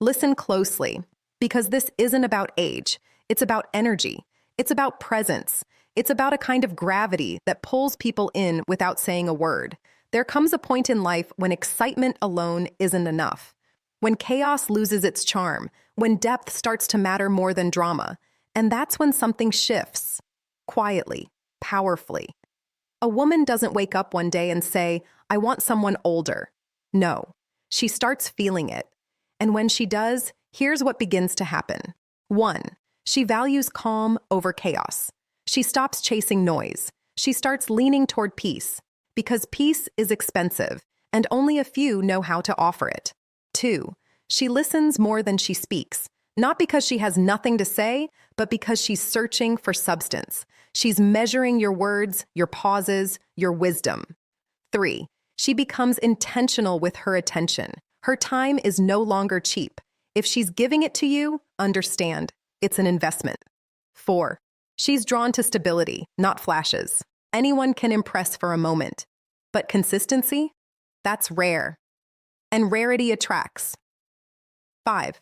Listen closely, because this isn't about age. It's about energy. It's about presence. It's about a kind of gravity that pulls people in without saying a word. There comes a point in life when excitement alone isn't enough, when chaos loses its charm, when depth starts to matter more than drama. And that's when something shifts, quietly, powerfully. A woman doesn't wake up one day and say, "I want someone older." No, she starts feeling it. And when she does, here's what begins to happen. 1. She values calm over chaos. She stops chasing noise. She starts leaning toward peace, because peace is expensive, and only a few know how to offer it. 2. She listens more than she speaks, not because she has nothing to say, but because she's searching for substance. She's measuring your words, your pauses, your wisdom. 3. She becomes intentional with her attention. Her time is no longer cheap. If she's giving it to you, understand, it's an investment. 4. She's drawn to stability, not flashes. Anyone can impress for a moment. But consistency? That's rare. And rarity attracts. 5.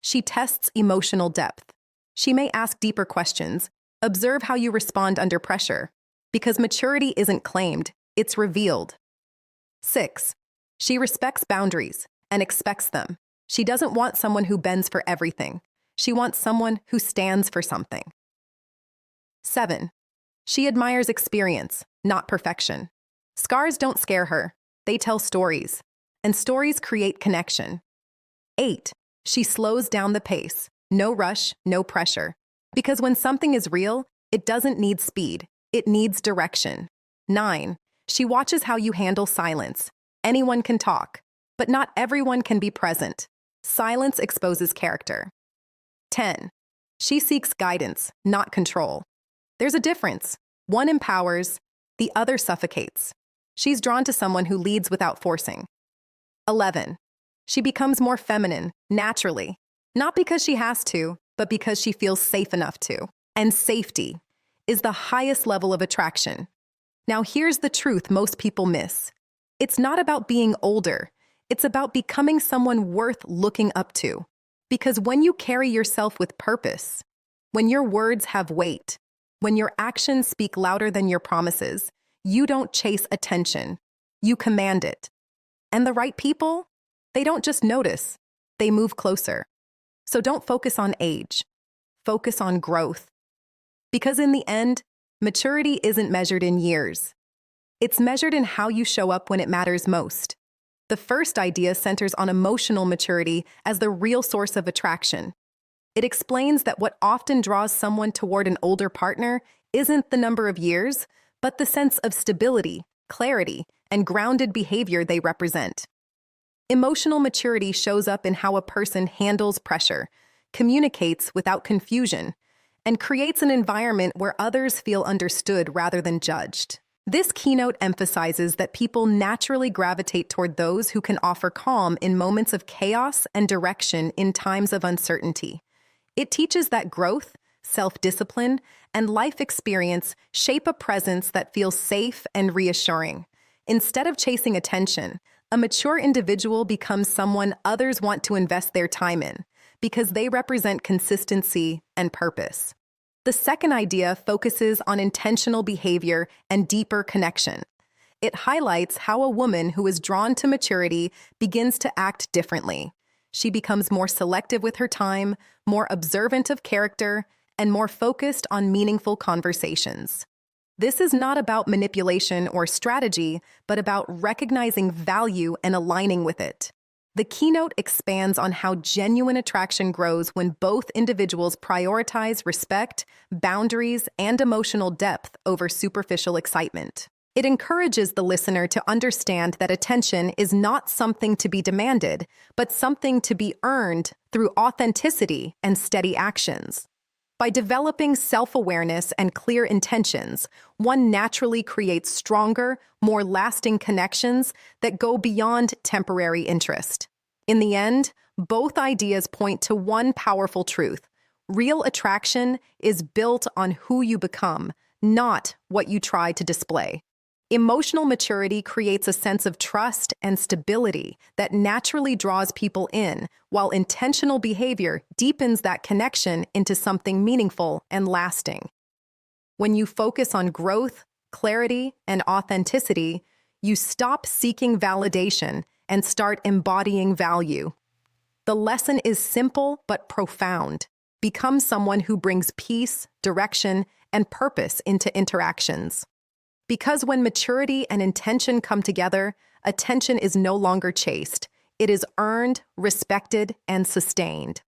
She tests emotional depth. She may ask deeper questions. Observe how you respond under pressure, because maturity isn't claimed, it's revealed. 6. She respects boundaries and expects them. She doesn't want someone who bends for everything. She wants someone who stands for something. 7. She admires experience, not perfection. Scars don't scare her. They tell stories, and stories create connection. 8. She slows down the pace. No rush, no pressure. Because when something is real, it doesn't need speed. It needs direction. 9. She watches how you handle silence. Anyone can talk, but not everyone can be present. Silence exposes character. 10. She seeks guidance, not control. There's a difference. One empowers, the other suffocates. She's drawn to someone who leads without forcing. 11. She becomes more feminine, naturally. Not because she has to, but because she feels safe enough to. And safety is the highest level of attraction. Now here's the truth most people miss. It's not about being older. It's about becoming someone worth looking up to. Because when you carry yourself with purpose, when your words have weight, when your actions speak louder than your promises, you don't chase attention. You command it. And the right people, they don't just notice, they move closer. So don't focus on age. Focus on growth. Because in the end, maturity isn't measured in years. It's measured in how you show up when it matters most. The first idea centers on emotional maturity as the real source of attraction. It explains that what often draws someone toward an older partner isn't the number of years, but the sense of stability, clarity, and grounded behavior they represent. Emotional maturity shows up in how a person handles pressure, communicates without confusion, and creates an environment where others feel understood rather than judged. This keynote emphasizes that people naturally gravitate toward those who can offer calm in moments of chaos and direction in times of uncertainty. It teaches that growth, self-discipline, and life experience shape a presence that feels safe and reassuring. Instead of chasing attention, a mature individual becomes someone others want to invest their time in, because they represent consistency and purpose. The second idea focuses on intentional behavior and deeper connection. It highlights how a woman who is drawn to maturity begins to act differently. She becomes more selective with her time, more observant of character, and more focused on meaningful conversations. This is not about manipulation or strategy, but about recognizing value and aligning with it. The keynote expands on how genuine attraction grows when both individuals prioritize respect, boundaries, and emotional depth over superficial excitement. It encourages the listener to understand that attention is not something to be demanded, but something to be earned through authenticity and steady actions. By developing self-awareness and clear intentions, one naturally creates stronger, more lasting connections that go beyond temporary interest. In the end, both ideas point to one powerful truth. Real attraction is built on who you become, not what you try to display. Emotional maturity creates a sense of trust and stability that naturally draws people in, while intentional behavior deepens that connection into something meaningful and lasting. When you focus on growth, clarity, and authenticity, you stop seeking validation and start embodying value. The lesson is simple but profound. Become someone who brings peace, direction, and purpose into interactions. Because when maturity and intention come together, attention is no longer chased. It is earned, respected, and sustained.